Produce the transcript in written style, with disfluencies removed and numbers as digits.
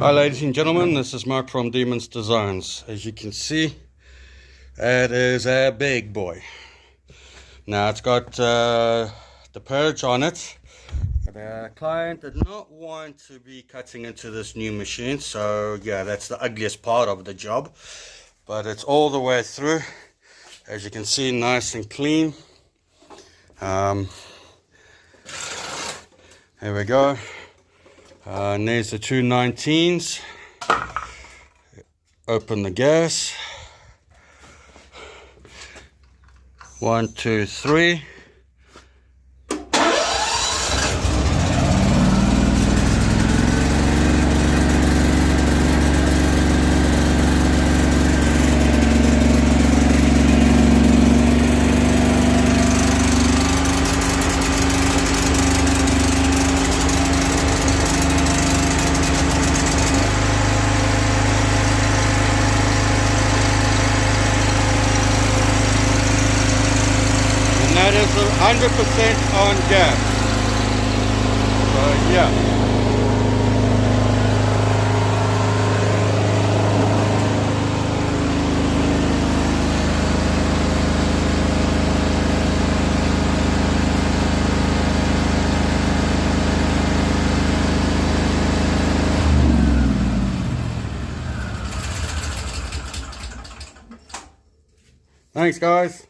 Hi ladies and gentlemen, this is Mark from Demons Designs. As you can see, it is a big boy. Now it's got the purge on it. The client did not want to be cutting into this new machine, so yeah, that's the ugliest part of the job. But it's all the way through. As you can see, nice and clean. There we go. And there's the two 19s. Open the gas. 1, 2, 3. That is 100% on gas. So yeah. Thanks guys.